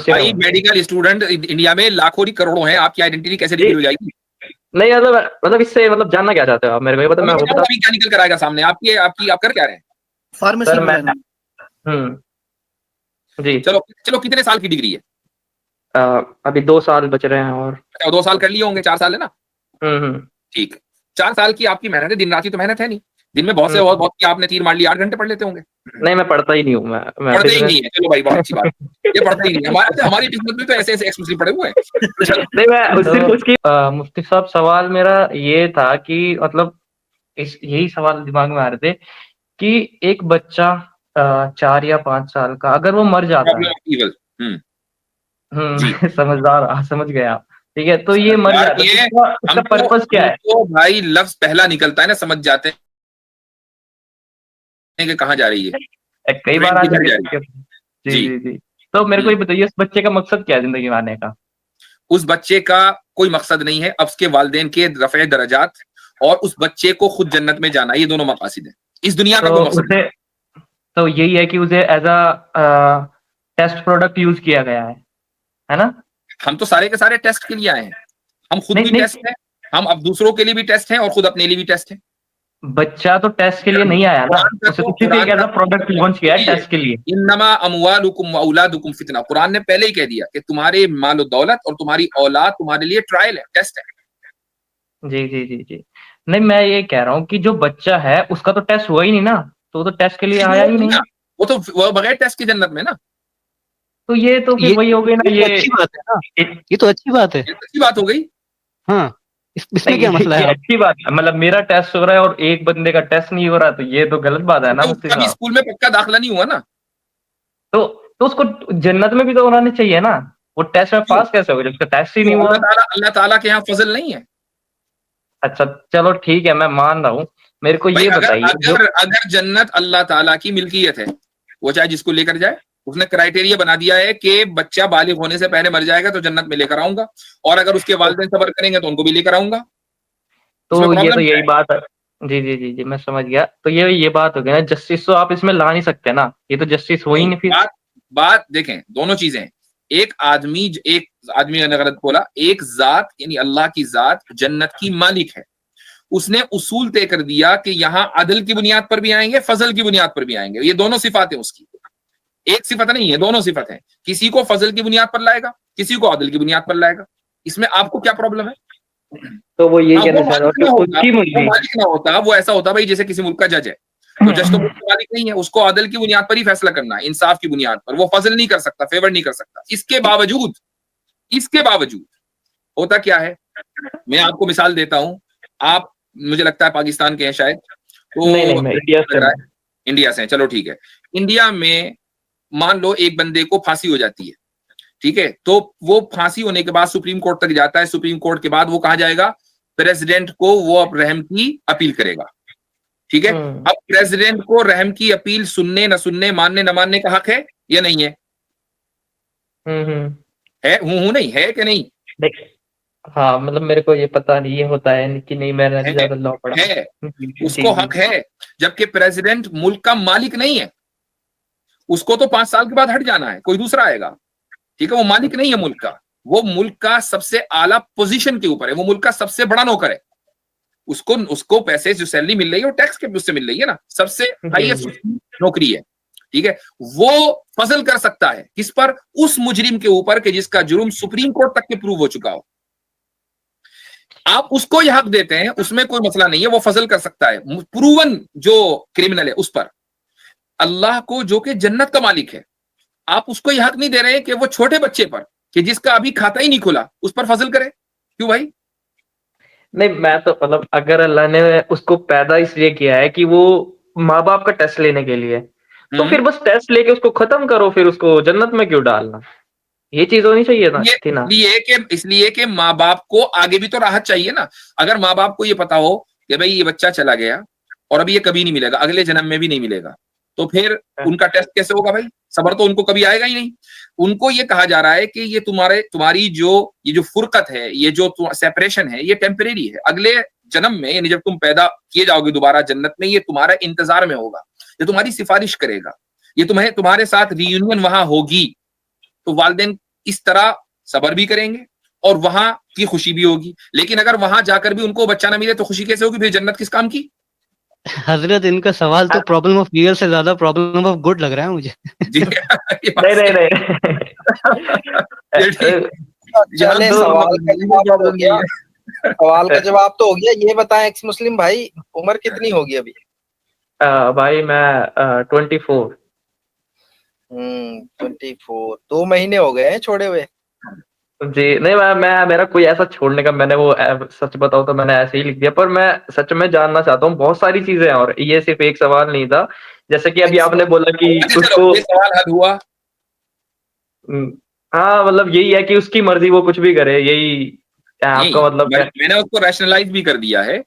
भाई medical student India में लाखों नहीं करोड़ों हैं, आपकी आइडेंटिटी कैसे रिवील हो जाएगी? नहीं मतलब इससे मतलब जानना क्या चाहते हो आप मेरे को, ये बता। मैं वो बता अभी क्या निकल कर आएगा सामने? आपकी आपकी आप कर क्या रहे हैं? फार्मेसी सर में मैं रहना। जी चलो चलो, कितने साल की डिग्री है? अभी 2 साल बच रहे हैं और 2 साल कर लिए होंगे, 4 साल है ना? हम्म। ठीक है। 4 साल की आपकी मेहनत है, दिन रात की तो मेहनत है नहीं। दिन में बहुत से बहुत बहुत आपने तीर मार लिया, 8 घंटे पढ़ लेते होंगे। नहीं मैं पढ़ता ही नहीं हूँ, मैं पढ़ते ही बिजनेस। नहीं है, चलो भाई बहुत अच्छी बात। ये पढ़ते ही नहीं है। हमारी किस्मत में तो ऐसे ऐसे एक्सक्लूसिव पढ़े हुए हैं। चलो नहीं मैं सिर्फ उसकी मुफ्ती साहब सवाल मेरा ये था कि मतलब यही सवाल दिमाग में आ रहे थे कि एक बच्चा 4 या 5 साल का अगर वो मर जाता प्रॉब्लम है। Of evil. जी। समझदार, समझ गए आप। ठीक है, तो ये मर समझदार जाता है ये तो उसका हमको पर्पस क्या है? हमको भाई लफ्ज पहला निकलता है ना, समझ जाते हैं कि कहाँ जा रही है, कई बार ट्रेन आ किधर जाती जा रही है। है। जी जी। जी जी। तो मेरे को ये बताइए, उस बच्चे का मकसद क्या है जिंदगी में आने का? उस बच्चे का कोई मकसद नहीं है, अब उसके वालिदैन के रफ़े दरजात और उस बच्चे को खुद जन्नत में जाना, ये दोनों मकासिद है। इस दुनिया का तो कोई मकसद नहीं। उसे तो यही है कि उसे as a test product use किया गया है ना? हम तो सारे के सारे टेस्ट के लिए आए हैं। हम खुद नहीं भी नहीं, टेस्ट हैं, हम अब दूसरों के लिए भी टेस्ट हैं और खुद अपने लिए भी टेस्ट हैं। बच्चा तो टेस्ट के लिए नहीं आया ना, कुरान का उसे तो तो सिर्फ एक कुरान एज का अ प्रोडक्ट लॉन्च किया है टेस्ट के लिए। इन्नमा अमवालुकुम व औलादुकुम फितना, कुरान ने पहले ही कह दिया कि तुम्हारे माल दौलत और तुम्हारी औलाद तुम्हारे लिए ट्रायल है, टेस्ट है। जी जी जी जी। नहीं मैं ये कह रहा हूँ कि जो बच्चा है उसका तो टेस्ट हुआ ही नहीं ना, तो वो तो टेस्ट के लिए आया ही नहीं। वो तो वो बगैर टेस्ट की जन्नत में ना। तो ये तो फिर वही हो गई ना, ये तो अच्छी बात है ना, ये तो अच्छी बात है। ये अच्छी बात हो गई। हाँ, इसमें नहीं क्या मसला ये है? अच्छी बात है, मतलब मेरा टेस्ट हो रहा है और एक बंदे का टेस्ट नहीं हो रहा, तो ये तो गलत बात है ना तो मुफ्ती कभी साहब। स्कूल में पक्का दाखिला नहीं हुआ ना। तो उसको जन्नत में भी तो होना चाहिए ना, वो टेस्ट में क्यों? पास कैसे हो गया जब टेस्ट ही क्यों? नहीं हुआ? अल्लाह ताला के यहाँ फजल नहीं है? अच्छा चलो ठीक है, मैं मान रहा हूँ। मेरे को भाई ये अगर बताइए जो अगर अगर जन्नत अल्लाह ताला की मिल्कियत है, वो चाहे जिसको लेकर जाए, उसने क्राइटेरिया बना दिया है कि बच्चा बालिग होने से पहले मर जाएगा तो जन्नत में लेकर आऊंगा, और अगर उसके वालिदैन सब्र करेंगे तो उनको भी लेकर आऊंगा। इसमें तो ये तो प्रॉब्लम क्या यही बात है। जी जी जी जी, मैं समझ गया। तो ये बात हो गई ना, जस्टिस तो आप इसमें ला नहीं सकते ना, ये तो जस्टिस हो है? ही नहीं, नहीं फिर। बात बात देखें, दोनों चीजें हैं। एक आदमी ने गलत बोला, एक जात यानी अल्लाह की जात जन्नत की मालिक है, उसने उसूल तय कर दिया कि यहां अदल की बुनियाद पर भी आएंगे, फजल की बुनियाद पर भी आएंगे। ये दोनों सिफात है उसकी, एक सिफत नहीं है, दोनों सिफत है। किसी को फजल की बुनियाद पर लाएगा, किसी को अदल की बुनियाद पर लाएगा। इसमें आपको क्या प्रॉब्लम है? तो वो यही हाँ, कहना चाह रहा हूँ कि उसकी वो मर्जी। मालिक ना होता, वो ऐसा होता भाई जैसे किसी मुल्क का जज है, तो जज तो मुल्क का मालिक नहीं है, उसको अदल की बुनियाद पर ही फैसला करना है, इंसाफ की बुनियाद पर। वो फजल नहीं कर सकता, फेवर नहीं कर सकता। इसके बावजूद होता क्या है, मैं आपको मिसाल देता हूं। आप, मुझे लगता है पाकिस्तान के हैं शायद, तो नहीं नहीं, मैं इंडिया से लग रहा हूँ। है इंडिया से हैं, चलो ठीक है। इंडिया में मान लो एक बंदे को फांसी हो जाती है, ठीक है, तो वो फांसी होने के बाद सुप्रीम कोर्ट तक जाता है। सुप्रीम कोर्ट के बाद वो कहा जाएगा, प्रेसिडेंट को वो अब रहम की अपील करेगा, ठीक है। अब प्रेसिडेंट को रहम की अपील सुनने न सुनने, मानने न मानने का हक है या नहीं है? हम्म। है, हूं नहीं है कि नहीं? देख, हाँ मतलब मेरे को ये पता नहीं ये होता है कि नहीं, मैंने है, ज्यादा लॉ पढ़ा। है, जी जी उसको जी। हक है। जबकि प्रेसिडेंट मुल्क का मालिक नहीं है, उसको तो 5 साल के बाद हट जाना है, कोई दूसरा आएगा, ठीक है। वो मालिक नहीं है मुल्क का, वो मुल्क का सबसे आला पोजीशन के ऊपर है, वो मुल्क का सबसे बड़ा नौकर है। उसको उसको पैसे जो सैलरी मिल रही है वो टैक्स के उससे मिल रही है ना, सबसे हाईएस्ट नौकरी है, ठीक है। वो फजल कर सकता है किस पर? उस मुजरिम के ऊपर कि जिसका जुर्म सुप्रीम कोर्ट तक के प्रूव हो चुका हो। आप उसको यह हक देते हैं, उसमें कोई मसला नहीं है, वो फजल कर सकता है प्रूवन जो क्रिमिनल है उस पर। अल्लाह को जो कि जन्नत का मालिक है, आप उसको यह हक नहीं दे रहे हैं कि वो छोटे बच्चे पर कि जिसका अभी खाता ही नहीं खुला उस पर फजल करे। क्यों भाई? नहीं मैं तो मतलब अगर अल्लाह ने उसको पैदा इसलिए किया है कि वो माँ बाप का टेस्ट लेने के लिए, तो फिर बस टेस्ट लेके उसको खत्म करो, फिर उसको जन्नत में क्यों डालना? ये चीज होनी चाहिए ना, ये थी ना। इसलिए कि माँ बाप को आगे भी तो राहत चाहिए ना। अगर माँ बाप को ये पता हो कि भाई ये बच्चा चला गया और अभी ये कभी नहीं मिलेगा, अगले जन्म में भी नहीं मिलेगा, तो फिर उनका टेस्ट कैसे होगा भाई? सबर तो उनको कभी आएगा ही नहीं। उनको ये कहा जा रहा है कि ये तुम्हारी ये जो फुरकत है, ये जो सेपरेशन है, ये टेम्परेरी है। अगले जन्म में यानी जब तुम पैदा किए जाओगे दोबारा जन्नत में, ये तुम्हारा इंतजार में होगा। ये तुम्हारी सिफारिश करेगा, ये तुम्हारे साथ रीयूनियन वहां होगी, तो वालिदैन इस तरह सब्र भी करेंगे और वहां की खुशी भी होगी। लेकिन अगर वहां जाकर भी उनको बच्चा ना मिले तो खुशी कैसे होगी? फिर जन्नत किस काम की? हजरत, इनका सवाल तो प्रॉब्लम ऑफ ईयर से ज्यादा प्रॉब्लम ऑफ गुड लग रहा है मुझे। जी ये बात नहीं नहीं सही नहीं है। ये ठीक, यहाँ चले, तो सवाल का जवाब हो प्रॉब्लम नहीं गया, है। सवाल का जवाब तो हो गया। ये बताएं एक्स मुस्लिम भाई, उम्र कितनी होगी अभी? भाई मैं 24। 24, 2 महीने हो गए हैं छोड़े हुए। जी नहीं, मैं मेरा कोई ऐसा छोड़ने का, मैंने वो सच बताऊं तो मैंने ऐसे ही लिख दिया, पर मैं सच में जानना चाहता हूँ बहुत सारी चीजें हैं, और ये सिर्फ एक सवाल नहीं था। जैसे कि अभी आपने बोला कि अच्छा चलो, उसको ये सवाल हल हुआ। हम्म, हाँ मतलब यही है कि उसकी मर्जी, वो कुछ भी करे, यही है नहीं, आपका मतलब है। मैंने उसको रैशनलाइज भी कर दिया है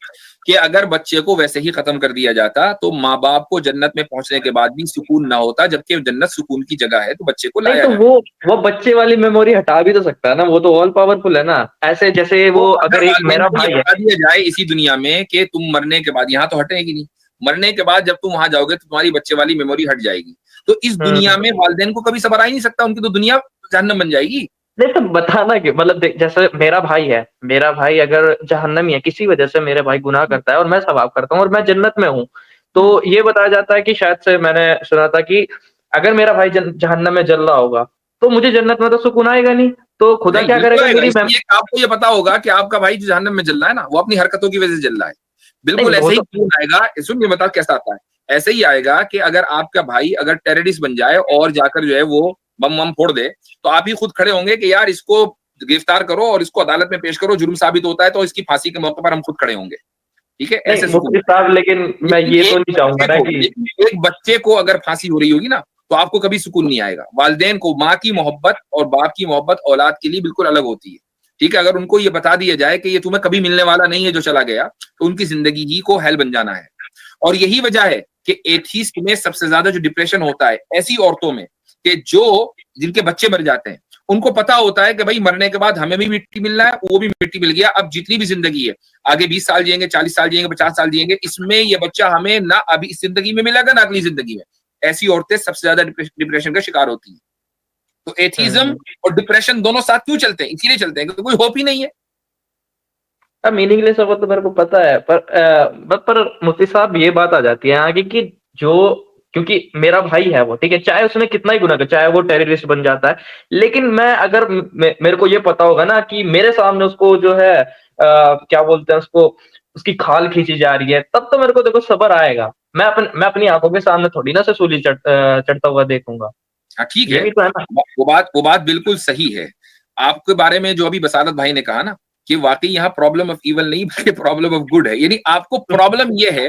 कि अगर बच्चे को वैसे ही खत्म कर दिया जाता तो माँ बाप को जन्नत में पहुंचने के बाद भी सुकून ना होता, जबकि जन्नत सुकून की जगह है, तो बच्चे को नहीं लाया तो जाए। वो बच्चे वाली मेमोरी हटा भी तो सकता है ना, वो तो ऑल पावरफुल है ना। ऐसे जैसे तो वो अगर अगर एक वालिदैन मेरा को ये भाई है। बता दिया जाए इसी दुनिया में कि तुम मरने के बाद, यहाँ तो हटेगी नहीं, मरने के बाद जब तुम वहां जाओगे तो तुम्हारी बच्चे वाली मेमोरी हट जाएगी, तो इस दुनिया में वालिदैन को कभी सब्र आ ही नहीं सकता, उनकी तो दुनिया जहन्नम बन जाएगी। नहीं तो बताना कि मतलब जैसे मेरा भाई है, मेरा भाई अगर जहन्नमी है किसी वजह से, मेरे भाई गुनाह करता है और मैं सवाब करता हूँ और मैं जन्नत में हूँ, तो ये बताया जाता है कि शायद से मैंने सुना था कि अगर मेरा भाई जहन्नम में जल रहा होगा तो मुझे जन्नत में तो सुकून आएगा नहीं, तो खुदा नहीं क्या बिल्कुल करेगा आएगा, मेरी इसलिए आपको ये पता होगा कि आपका भाई जो जहन्नम में जल रहा है ना, वो अपनी हरकतों की वजह से जल रहा है। बिल्कुल नहीं वो ऐसे ही तो खून आएगा, सुन ये बता कैसा आता है, ऐसे ही आएगा कि अगर आपका भाई अगर टेररिस्ट बन जाए और जाकर जो है वो बम वम फोड़ दे, तो आप ही खुद खड़े होंगे कि यार इसको गिरफ्तार करो और इसको अदालत में पेश करो, जुर्म साबित होता है तो इसकी फांसी के मौके पर हम खुद खड़े होंगे। ठीक है, नहीं ऐसे सुकून। मुफ्ती साहब, लेकिन मैं लेकिन ये एक तो नहीं चाहूंगा बच्चे ना को कि लेकिन एक बच्चे को अगर फांसी हो रही होगी ना, तो आपको कभी सुकून नहीं आएगा। वालिदैन को माँ की मोहब्बत और बाप की मोहब्बत औलाद के लिए बिल्कुल अलग होती है। ठीक है, अगर उनको ये बता दिया जाए कि ये तुम्हें कभी मिलने वाला नहीं है जो चला गया, तो उनकी जिंदगी ही को हेल बन जाना है। और यही वजह है कि एथीस्ट में सबसे ज्यादा जो डिप्रेशन होता है ऐसी औरतों में, कि जो जिनके बच्चे मर जाते हैं, उनको पता होता है कि भाई मरने के बाद हमें भी मिट्टी मिलना है, वो भी मिट्टी मिल गया, अब जितनी भी जिंदगी है, आगे 20 साल जिएंगे, 40 साल जिएंगे, 50 साल जिएंगे, इसमें ये बच्चा हमें ना अभी इस जिंदगी में मिलेगा ना अगली जिंदगी में। ऐसी औरतें सबसे ज्यादा डिप्रेशन का शिकार होती हैं। तो एथीज्म और डिप्रेशन दोनों साथ क्यों चलते हैं? इसीलिए चलते हैं क्योंकि कोई होप ही नहीं है। मीनिंगलेस है वो तो मेरे को पता है, पर मुफ्ती साहब ये बात आ जाती है आगे कि जो, क्योंकि मेरा भाई है वो, ठीक है, चाहे उसने कितना ही गुनाह कर, चाहे वो टेररिस्ट बन जाता है, लेकिन मैं अगर मेरे को ये पता होगा ना कि मेरे सामने उसको जो है क्या बोलते हैं उसको, उसकी खाल खींची जा रही है, तब तो मेरे को देखो सब्र आएगा। मैं अपनी आंखों के सामने थोड़ी ना से सूली चढ़ता हुआ देखूंगा। हाँ ठीक ये है, भी तो है ना। वो बात बिल्कुल सही है। आपके बारे में जो अभी बसारत भाई ने कहा ना, कि वाकई यहाँ प्रॉब्लम ऑफ इवल नहीं बल्कि प्रॉब्लम ऑफ गुड है, यानी आपको प्रॉब्लम ये है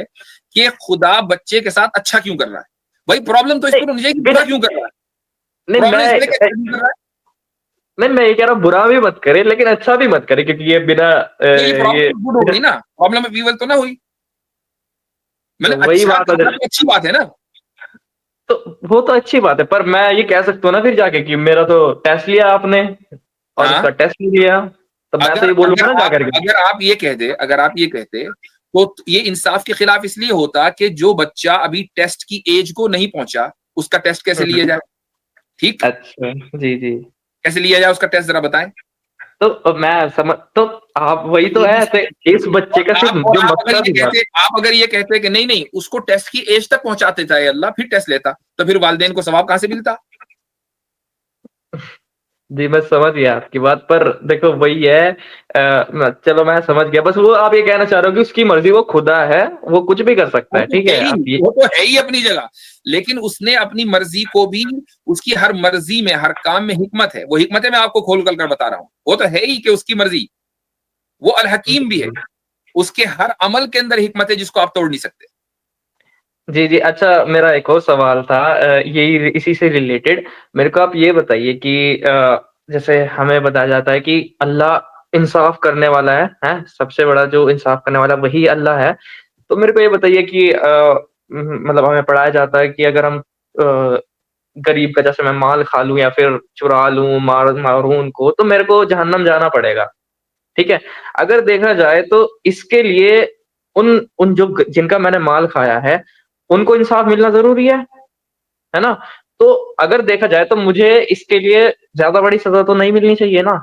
कि खुदा बच्चे के साथ अच्छा क्यों कर रहा है। भाई प्रॉब्लम तो इस नहीं पर होनी चाहिए कि बुरा क्यों कर रहा है। नहीं प्रॉब्लम मैं इसमें क्या क्यों कर रहा है। नहीं मैं ये कह रहा हूँ बुरा भी मत करे लेकिन अच्छा भी मत करे, क्योंकि ये बिना ये ये प्रॉब्लम गुड हो गई ना, प्रॉब्लम ऑफ इवल तो ना हुई। तो मतलब वही अच्छा बात हो करना जाती। तो अच्छी बात है ना। तो वो तो अच्छी बात है, पर मैं ये कह सकता हूँ ना फिर जाके कि मेरा तो टेस्ट लिया आपने और हाँ, उसका टेस्ट नहीं लिया, तो मैं तो अगर ये बोलूंगा अगर ना आप जाकर के। अगर आप ये कहते अगर आप ये कहते तो ये इंसाफ के खिलाफ इसलिए होता कि जो बच्चा अभी टेस्ट की एज को नहीं पहुंचा उसका टेस्ट कैसे लिया जाए। ठीक, अच्छा जी जी। कैसे लिया जाए उसका टेस्ट जरा बताएं। तो मैं समझ, तो आप वही तो है, तो इस बच्चे का सिर्फ और जो आप अगर मकसद ये था। कहते आप अगर ये कहते कि नहीं नहीं उसको टेस्ट की एज तक पहुंचाते था ये अल्लाह, फिर टेस्ट लेता, तो फिर वालिदैन को सवाब कहां से मिलता। जी मैं समझ गया आपकी बात, पर देखो वही है, चलो मैं समझ गया, बस वो आप ये कहना चाह रहे हो कि उसकी मर्जी, वो खुदा है, वो कुछ भी कर सकता वो है, तो ठीक है है ही, आप ये। वो तो है ही अपनी जगह, लेकिन उसने अपनी मर्जी को भी, उसकी हर मर्जी में हर काम में हिकमत है, वो हिकमत है मैं आपको खोल कर बता रहा हूं। वो तो है ही कि उसकी मर्जी, वो अल हकीम भी है, उसके हर अमल के अंदर हिकमत है जिसको आप तोड़ नहीं सकते। जी जी। अच्छा मेरा एक और सवाल था, यही इसी से रिलेटेड, मेरे को आप ये बताइए कि जैसे हमें बताया जाता है कि अल्लाह इंसाफ करने वाला है, सबसे बड़ा जो इंसाफ करने वाला वही अल्लाह है। तो मेरे को ये बताइए कि मतलब हमें पढ़ाया जाता है कि अगर हम गरीब का जैसे मैं माल खा लूं या फिर चुरा लूं, मारूं उनको, तो मेरे को जहन्नम जाना पड़ेगा, ठीक है। अगर देखा जाए तो इसके लिए उन उन जो जिनका मैंने माल खाया है उनको इंसाफ मिलना जरूरी है ना? तो अगर देखा जाए तो मुझे इसके लिए ज्यादा बड़ी सजा तो नहीं मिलनी चाहिए ना।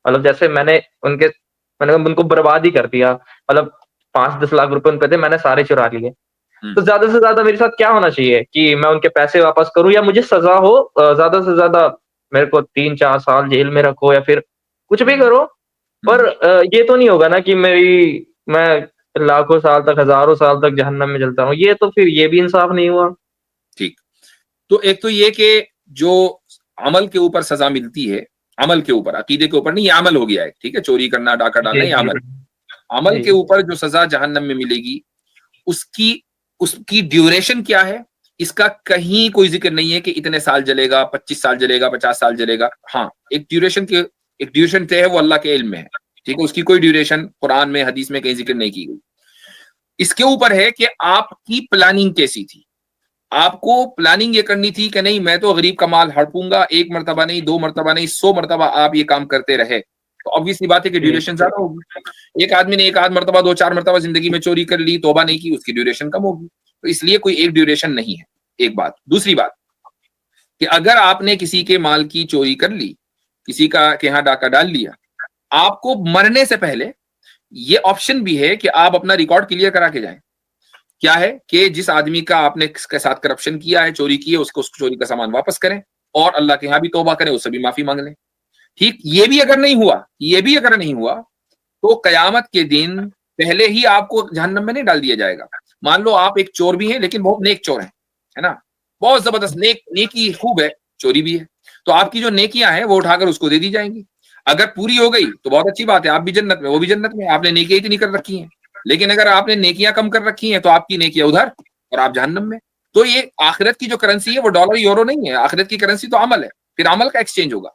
मतलब जैसे मैंने उनको बर्बाद ही कर दिया, मतलब 5-10 लाख रुपए उन पे थे, मैंने सारे चुरा लिए। तो ज्यादा से ज्यादा मेरे साथ क्या होना चाहिए कि मैं उनके पैसे वापस करूं, या मुझे सजा हो ज्यादा से ज्यादा मेरे को 3-4 साल जेल में रखो, या फिर कुछ भी करो, पर ये तो नहीं होगा ना कि मैं लाखों साल तक, हजारों साल तक जहन्नम में जलता हूँ। ये तो फिर ये भी इंसाफ नहीं हुआ। ठीक। तो एक तो ये कि जो अमल के ऊपर सजा मिलती है, अमल के ऊपर, अकीदे के ऊपर नहीं, ये अमल हो गया है, ठीक है, चोरी करना, डाका डालना, जी ये जी अमल। अमल जी के ऊपर जो सजा जहन्नम में मिलेगी, उसकी उसकी ड्यूरेशन क्या है, इसका कहीं कोई जिक्र नहीं है कि इतने साल जलेगा, 25 साल जलेगा, 50 साल जलेगा। हाँ, एक ड्यूरेशन तय है, वो अल्लाह के इल्म में है, ठीक है, उसकी कोई ड्यूरेशन कुरान में, हदीस में कहीं जिक्र नहीं की गई। इसके ऊपर है कि आपकी प्लानिंग कैसी थी। आपको प्लानिंग ये करनी थी कि नहीं, मैं तो गरीब का माल हड़पूंगा, 1 मरतबा नहीं, 2 मरतबा नहीं, 100 मरतबा आप ये काम करते रहे, तो ऑब्वियसली बात है कि जी ड्यूरेशन ज्यादा होगी। एक आदमी ने 1 आध मरतबा, 2-4 मरतबा जिंदगी में चोरी कर ली, तौबा नहीं की, उसकी ड्यूरेशन कम होगी। तो इसलिए कोई एक ड्यूरेशन नहीं है, एक बात। दूसरी बात कि अगर आपने किसी के माल की चोरी कर ली, किसी का के यहाँ डाका डाल लिया, आपको मरने से पहले ये ऑप्शन भी है कि आप अपना रिकॉर्ड क्लियर करा के जाएं। क्या है कि जिस आदमी का आपने के साथ करप्शन किया है, चोरी की है, उसको उस चोरी का सामान वापस करें, और अल्लाह के यहाँ भी तौबा करें, उससे भी माफी मांग लें। ठीक, ये भी अगर नहीं हुआ, ये भी अगर नहीं हुआ, तो कयामत के दिन पहले ही आपको जहन्नम में नहीं डाल दिया जाएगा। मान लो आप एक चोर भी हैं, लेकिन बहुत नेक चोर हैं, है ना, बहुत जबरदस्त नेकी खूब है, चोरी भी है, तो आपकी जो नेकियां हैं वो उठाकर उसको दे दी जाएंगी। अगर पूरी हो गई तो बहुत अच्छी बात है, आप भी जन्नत में, वो भी जन्नत में, आपने नेकियां इतनी कर रखी हैं। लेकिन अगर आपने नेकियां कम कर रखी हैं, तो आपकी नेकियां उधर और आप जहन्नम में। तो ये आखिरत की जो करेंसी है वो डॉलर यूरो नहीं है, आखिरत की करेंसी तो अमल है, फिर अमल का एक्सचेंज होगा।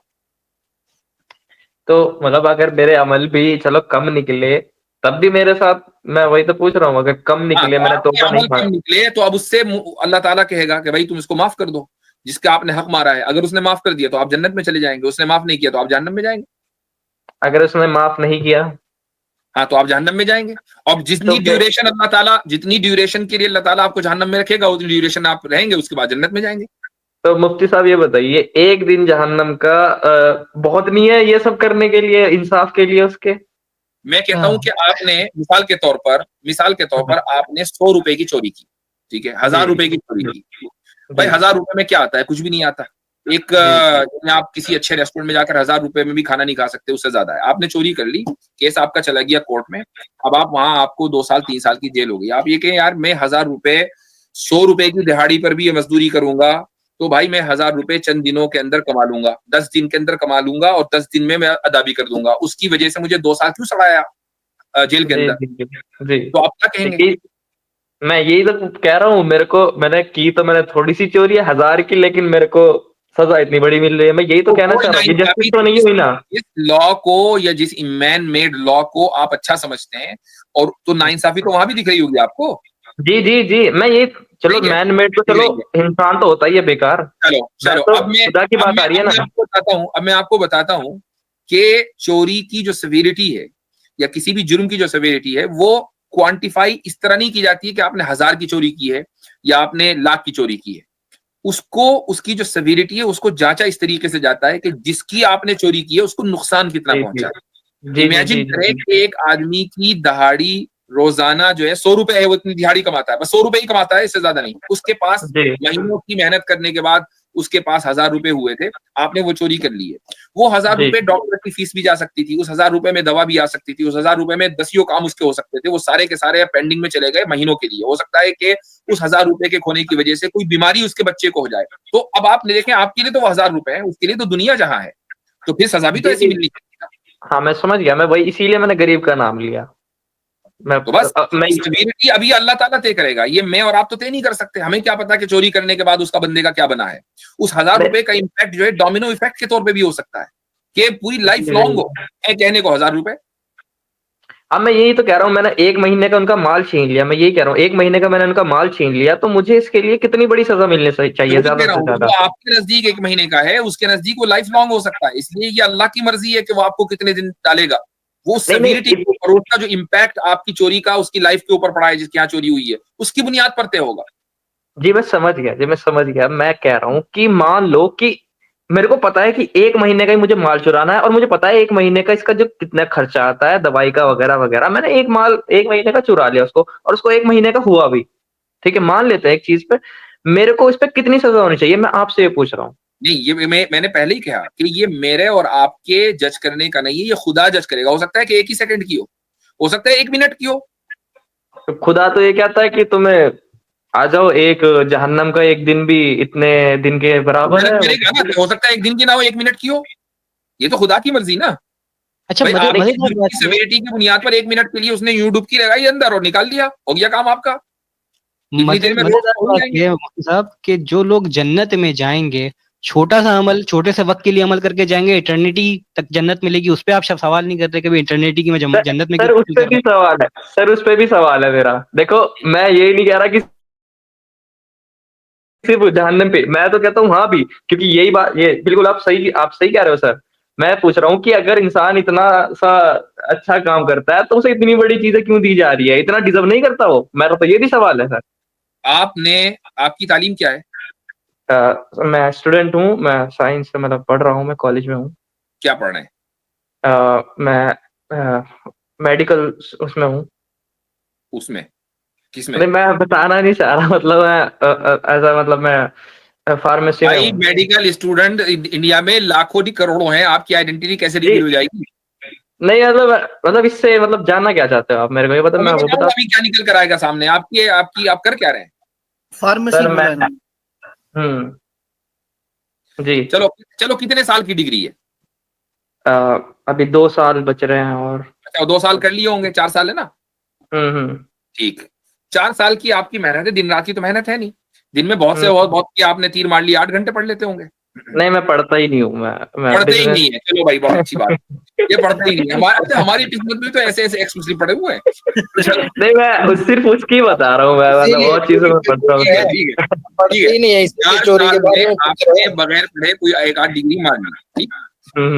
तो मतलब अगर मेरे अमल भी चलो कम निकले, तब भी मेरे साथ, मैं वही तो पूछ रहा हूँ, अगर कम हाँ, निकले, तो मैंने आपके तौबा नहीं अमल मांगा। कम निकले तो अब उससे अल्लाह ताला कहेगा कि भाई तुम इसको माफ कर दो, जिसका आपने हक मारा है। अगर उसने माफ कर दिया तो आप जन्नत में चले जाएंगे, उसने माफ नहीं किया तो आप जहन्नम में जाएंगे। अगर उसने माफ नहीं किया हाँ, तो आप जहन्नम में जाएंगे। और तो क्या? जितनी ड्यूरेशन के लिए अल्लाह ताला आपको जहन्नम में रखेगा, उतनी ड्यूरेशन आप रहेंगे, उसके बाद जन्नत में जाएंगे। तो मुफ्ती साहब ये बताइए, एक दिन जहन्नम का बहुत नहीं है ये सब करने के लिए, इंसाफ के लिए उसके? मैं कहता हूं कि आपने मिसाल के तौर पर आपने 100 रुपए की चोरी की, ठीक है, 1000 रुपए की चोरी की। भाई जी 1000 रुपए में क्या आता है, कुछ भी नहीं आता। एक जी आप किसी अच्छे रेस्टोरेंट में जाकर 1000 रुपए में भी खाना नहीं खा सकते, उससे ज्यादा है। आपने चोरी कर ली, केस आपका चला गया कोर्ट में, अब आप वहां, आपको 2 साल 3 साल की जेल हो गई। आप ये कहें यार मैं 1000 रुपए, 100 रुपए की दिहाड़ी पर भी ये मजदूरी करूंगा, तो भाई मैं 1000 रुपए चंद दिनों के अंदर कमा लूंगा, 10 दिन के अंदर कमा लूंगा, और 10 दिन में मैं अदा भी कर दूंगा। उसकी वजह से मुझे 2 साल क्यों सड़ाया जेल के जी अंदर? जी जी जी। तो आप क्या कहेंगे? मैं यही तो कह रहा हूँ, मैंने थोड़ी सी चोरी है 1000 की, लेकिन मेरे को सजा इतनी बड़ी मिल रही है। मैं यही तो तो कहना वो चाह रहा हूँ, ये जस्टिस नाइंसाफी तो तो नहीं हुई ना। जिस लॉ को, या जिस मैन मेड लॉ को आप अच्छा समझते हैं, और तो नाइंसाफी तो वहां भी दिख रही होगी आपको। जी जी जी, मैं ये, चलो नहीं है, मैन मेड तो दिख चलो, रही है। इंसान तो होता ही है बेकार। चलो मैं चलो, तो खुदा की बात आ रही है ना। अब मैं आपको बताता हूं कि चोरी की जो सेवेरिटी है, या किसी भी जुर्म की जो सेवेरिटी है, वो क्वांटिफाई इस तरह नहीं की जाती है कि आपने 1000 की चोरी की है या आपने लाख की चोरी की है। उसको, उसकी जो सेवेरिटी है, उसको जांचा इस तरीके से जाता है कि जिसकी आपने चोरी की है उसको नुकसान कितना जी पहुंचा है। जी जी इमेजिन जी जी करें जी कि एक आदमी की दहाड़ी रोजाना जो है 100 रुपए है, वो इतनी दिहाड़ी कमाता है, बस 100 रुपए ही कमाता है, इससे ज्यादा नहीं। उसके पास जी महीनों की मेहनत करने के बाद उसके पास 1000 रुपए हुए थे, आपने वो चोरी कर ली है। वो 1000 जी रुपए डॉक्टर की फीस भी जा सकती थी, उस 1000 रुपए में दवा भी आ सकती थी, उस 1000 रुपए में 10 काम उसके हो सकते थे, वो सारे के सारे पेंडिंग में चले गए महीनों के लिए। हो सकता है कि उस 1000 रुपए के खोने की वजह से कोई बीमारी उसके बच्चे को हो जाए। तो अब आप देखें, आपके लिए तो वो 1000 रुपए है, उसके लिए तो दुनिया जहां है, तो फिर सजा भी तो जी ऐसी जी। मिलनी चाहिए। हाँ मैं समझ गया, मैं वही इसीलिए मैंने गरीब का नाम लिया। मैं तो बस मैं सिवियरिटी अभी अल्लाह ताला तय करेगा, ये मैं और आप तो तय नहीं कर सकते। हमें क्या पता कि चोरी करने के बाद उसका बंदे का क्या बना है। उस 1000 मैं रुपए का इम्पैक्ट जो है डोमिनो इफेक्ट के तौर पे भी हो सकता है, कि पूरी लाइफ जी लॉन्ग जी। हो। कहने को 1000 रुपए, अब मैं यही तो कह रहा हूँ, मैंने 1 महीने का उनका माल छीन लिया। मैं यही कह रहा हूँ, 1 महीने का मैंने उनका माल छीन लिया, तो मुझे इसके लिए कितनी बड़ी सजा मिलनी मैं चाहिए, वही कह ज्यादा रहा से हूँ, ज्यादा? जो आपके नजदीक 1 महीने का है, उसके नजदीक वो लाइफ लॉन्ग हो सकता है। इसलिए ये अल्लाह की मर्जी है कि वो आपको कितने दिन डालेगा। वो नहीं नहीं सेविरिटी के ऊपर, उसका जो इम्पैक्ट आपकी चोरी का उसकी लाइफ के ऊपर पड़ा है, जिसके यहाँ चोरी हुई है, उसकी बुनियाद पर तय होगा। जी मैं समझ गया। मैं कह रहा हूँ कि मान लो कि मेरे को पता है कि 1 महीने का ही मुझे माल चुराना है और मुझे पता है 1 महीने का इसका जो कितना खर्चा आता है दवाई का वगैरह-वगैरह। मैंने 1 महीने का चुरा लिया उसको और उसको 1 महीने का हुआ भी। ठीक है, मान लेते हैं एक चीज़ पे। मेरे को इस पे कितनी सज़ा होनी चाहिए? मैं आपसे ये पूछ रहा हूँ। नहीं, ये मैंने पहले ही कहा कि ये मेरे और आपके जज करने का नहीं है, ये खुदा जज करेगा। हो सकता है कि 1 ही सेकंड की हो सकता है 1 मिनट की हो। तो खुदा तो ये कहता है कि तुम्हें आ जाओ, एक जहन्नम का 1 दिन भी इतने दिन के बराबर मेहनत है। करेगा ना, हो सकता है 1 दिन की ना हो, 1 मिनट की हो। ये तो खुदा की मर्जी ना। अच्छा, भाई मजे आपके मजेदार जुर्म बात की ये है, सेवेरिटी की बुनियाद पर 1 मिनट के लिए उसने यूं डुबकी लगाई अंदर और निकाल दिया, हो गया काम आपका। इतनी देर में लोग मजेदार पहुंच बात जाएंगे। ये है मुफ्ती साहब कि जो लोग जन्नत में जाएंगे, छोटा सा अमल, छोटे से वक्त के लिए अमल करके जाएंगे, इटर्निटी तक जन्नत मिलेगी। उस पे आप सब सवाल नहीं करते कभी इटर्निटी की मैं सर जन्नत में क्यों सर उस फील पे कर भी रहा सवाल है। सर उस पे भी सवाल है मेरा। देखो, मैं ये नहीं कह रहा कि सिर्फ जहन्नम पे, मैं तो कहता हूँ हाँ भी, क्योंकि यही बात, ये बिल्कुल आप सही कह रहे हो सर। मैं पूछ रहा हूँ कि अगर इंसान इतना सा अच्छा काम करता है तो उसे इतनी बड़ी चीजें क्यों दी जा रही है? इतना डिजर्व नहीं करता वो? मेरा तो ये भी सवाल है सर। आपने आपकी तालीम क्या है? मैं स्टूडेंट हूँ, मैं साइंस से मतलब पढ़ रहा हूँ, मैं कॉलेज में हूँ। क्या पढ़ रहे हैं? मैं मेडिकल उसमें हूँ। उसमें किसमें? नहीं, मैं बताना नहीं चाह रहा, मतलब मैं ऐसा, मतलब मैं फार्मेसी में भाई हूँ। मेडिकल स्टूडेंट इंडिया में लाखों नहीं करोड़ों हैं, आपकी आइडेंटिटी कैसे जी, रिवील हो जाएगी? नहीं, मतलब इससे मतलब जानना क्या चाहते हो आप मेरे को? ये बता, तो मैं मैं वो बता। बताऊंगा अभी क्या निकल कर आएगा सामने। आपकी आपकी आप कर क्या रहे हैं? फार्मेसी सर मैं बोला इन्होंने। जी। चलो चलो, कितने साल की डिग्री है? अ, अभी 2 साल बच रहे हैं और। अच्छा, 2 साल कर लिए होंगे, 4 साल है ना? हम्म। ठीक। 4 साल की आपकी मेहनत है, दिन रात की तो मेहनत है नहीं। दिन में बहुत से हम्म। बहुत बहुत की आपने तीर मार लिया, 8 घंटे पढ़ लेते होंगे। नहीं, मैं पढ़ता ही नहीं हूँ, मैं पढ़ते ही बिजनेस। नहीं है, चलो भाई बहुत अच्छी बात। ये पढ़ते ही नहीं है। अच्छा, हमारी किस्मत में तो ऐसे ऐसे एक्स मुस्लिम पढ़े हुए हैं। चलो नहीं, मैं सिर्फ उसकी बता रहा हूँ, मैं मतलब इसीलिए बहुत चीजों चोरी में पे पढ़ता हूँ बोलते ठीक है सर। हैं, ठीक है ठीक पढ़ते है। ही नहीं है, इसीलिए चार चोरी के साल बारे में में पूछ रहे आपने हैं। बगैर पढ़े कोई एक आध डिग्री मार ली, ठीक।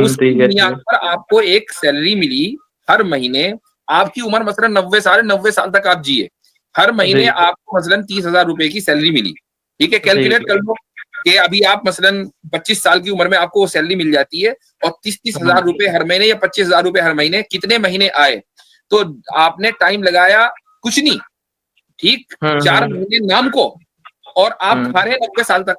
उसकी ठीक है, ठीक बुनियाद है। पर आपको एक सैलरी मिली हर महीने। आपकी उम्र मसलन 90 साल है, 90 साल तक आप जिए, हर महीने जी, आपको मसलन 30,000 रुपए की सैलरी मिली। ठीक है, जी, कैलकुलेट जी। कर लो कि अभी आप मसलन 25 साल की उम्र में आपको वो सैलरी मिल जाती है और 30,000 रुपए हर महीने या 25,000 रुपए हर महीने कितने महीने आए? तो आपने टाइम लगाया कुछ नहीं, ठीक, हम्म, 4 महीने नाम को, और आप हम्म। खा रहे हैं 90 साल तक।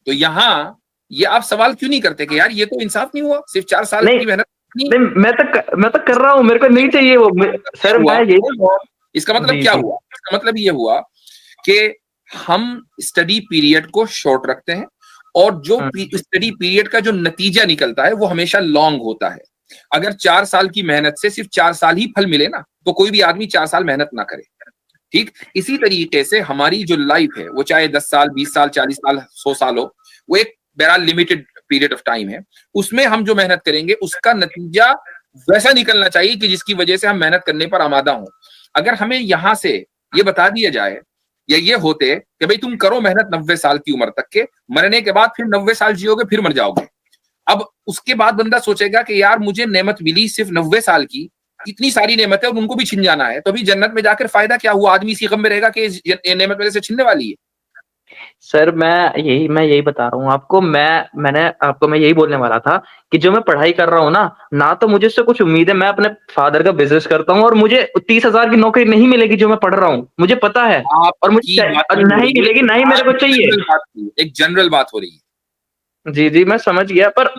तो यहाँ ये आप सवाल क्यों नहीं करते कि यार ये तो इंसाफ नहीं हुआ, सिर्फ 4 साल नहीं, की मेहनत नहीं। नहीं, मैं तो कर रहा हूँ, मेरे को नहीं चाहिए वो। क्या सर हुआ? मैं ये। इसका मतलब जी, क्या जी। हुआ? इसका मतलब ये हुआ कि हम स्टडी पीरियड को शॉर्ट रखते हैं और जो स्टडी पीरियड का जो नतीजा निकलता है वो हमेशा लॉन्ग होता है। अगर 4 साल की मेहनत से सिर्फ 4 साल ही फल मिले ना, तो कोई भी आदमी 4 साल मेहनत ना करे, ठीक। इसी तरीके से हमारी जो लाइफ है वो चाहे 10 साल, 20 साल, 40 साल, 100 साल हो, वो एक बड़ा लिमिटेड पीरियड ऑफ टाइम है। उसमें हम जो मेहनत करेंगे उसका नतीजा वैसा निकलना चाहिए कि जिसकी वजह से हम मेहनत करने पर आमादा हों। अगर हमें यहां से ये बता दिया जाए या ये होते कि भाई तुम करो मेहनत 90 साल की उम्र तक के, मरने के बाद फिर 90 साल जियोगे फिर मर जाओगे। अब उसके बाद बंदा सोचेगा कि यार मुझे नेमत मिली सिर्फ 90 साल की, इतनी सारी नेमत है और उनको भी छिन जाना है, तो अभी जन्नत में जाकर फायदा क्या हुआ? आदमी इसी गम में रहेगा कि ये नेमत मेरे से छिनने वाली है। सर मैं यही बता रहा हूँ आपको। मैं यही बोलने वाला था कि जो मैं पढ़ाई कर रहा हूँ ना तो मुझे उससे कुछ उम्मीद है। मैं अपने फादर का बिजनेस करता हूँ और मुझे 30,000 की नौकरी नहीं मिलेगी जो मैं पढ़ रहा हूँ, मुझे पता है। और आपकी बात और नहीं हो नहीं रही है, मिलेगी, नहीं मेरे को चाहिए। एक जनरल बात हो रही है। जी, जी, मैं समझ गया, पर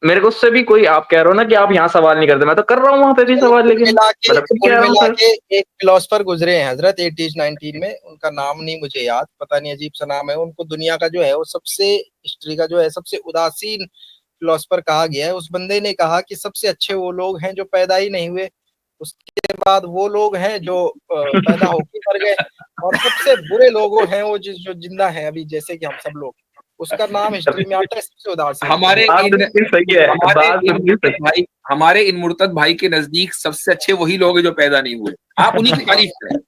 मेरे को उससे भी कोई, आप कह रहे हो ना कि आप यहाँ सवाल नहीं करते, मैं तो कर रहा हूँ वहां पे भी चलो, सवाल, लेकिन मैं तो खुद कुल कह रहा हूँ मिला सर। के एक फिलोसफर गुजरे हैं हजरत 1819 में, उनका नाम नहीं मुझे याद, पता नहीं अजीब सा नाम है। उनको दुनिया का जो है वो सबसे, हिस्ट्री का जो है सबसे उदासीन फिलोसफर कहा गया है। उस बंदे ने कहा कि सबसे अच्छे वो लोग हैं जो पैदा ही नहीं हुए, उसके बाद वो लोग हैं जो पैदा होके मर गए, और सबसे बुरे लोग वो हैं वो जो जिंदा हैं अभी, जैसे कि हम सब लोग। उसका नाम हिस्ट्री में आता है सबसे उदासीन। तो हमारे बात इन बिल्कुल सही है, हमारे बात इन बिल्कुल मुर्तद सही। भाई हमारे इन मुर्तद भाई के नजदीक सबसे अच्छे वही लोग हैं जो पैदा नहीं हुए। आप उन्हीं की तारीफ करें।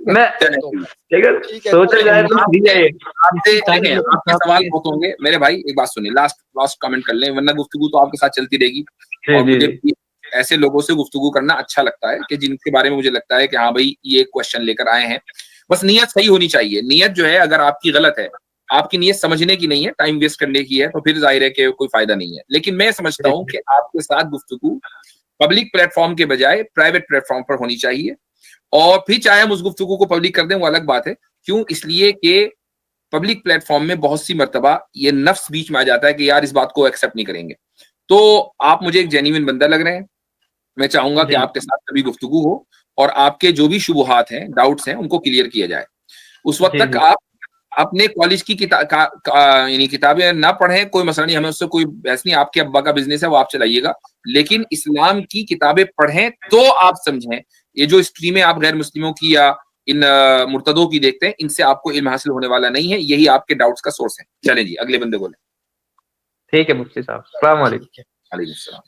मैं, तो लेकिन ठीक है, सोचा जाए तो सही है ये। आपसे देखें, तारीफ आपके सवाल बहुत होंगे मेरे भाई, एक बात सुनिए, लास्ट लास्ट कमेंट कर लें, वरना गुफ्तगू तो आपके साथ चलती रहेगी। जी, और जी, मुझे जी। भी ऐसे लोगों से गुफ्तगू करना अच्छा लगता है कि जिनके बारे में मुझे लगता है कि हाँ भाई ये क्वेश्चन लेकर आए हैं बस नीयत सही होनी चाहिए। नीयत जो है अगर आपकी गलत है, आपकी नीयत समझने की नहीं है, टाइम वेस्ट करने की है, तो फिर जाहिर है कि कोई फायदा नहीं है। लेकिन मैं समझता हूं कि आपके साथ गुफ्तगू पब्लिक प्लेटफॉर्म के बजाय प्राइवेट प्लेटफॉर्म पर होनी चाहिए, और फिर चाहे हम उस गुफ्तगू को पब्लिक कर दें वो अलग बात है। क्यों? इसलिए कि पब्लिक प्लेटफॉर्म में बहुत सी मर्तबा ये नफ्स बीच में आ जाता है कि यार इस बात को एक्सेप्ट नहीं करेंगे। तो आप मुझे एक जेन्युइन बंदा लग रहे हैं, मैं चाहूंगा कि जी। आपके साथ कभी गुफ्तगू हो और आपके जो भी शुबुहात हैं, डाउट्स हैं, उनको क्लियर किया जाए। उस वक्त जी, तक जी। आप अपने कॉलेज की यानी किताबें ना पढ़ें, कोई मसला नहीं, हमें उससे कोई बहस नहीं, आपके अब्बा का बिजनेस है वो आप चलाइएगा, लेकिन इस्लाम की किताबें पढ़ें तो आप समझें। ये जो स्ट्रीमें आप गैर मुस्लिमों की या इन मुर्तदों की देखते हैं, इनसे आपको इल्म हासिल होने वाला नहीं है, यही आपके डाउट्स का सोर्स है। चलें जी, अगले बंदे बोले। ठीक है मुफ्ती साहब, अस्सलाम वालेकुम। ठीक है। वालेकुम सलाम।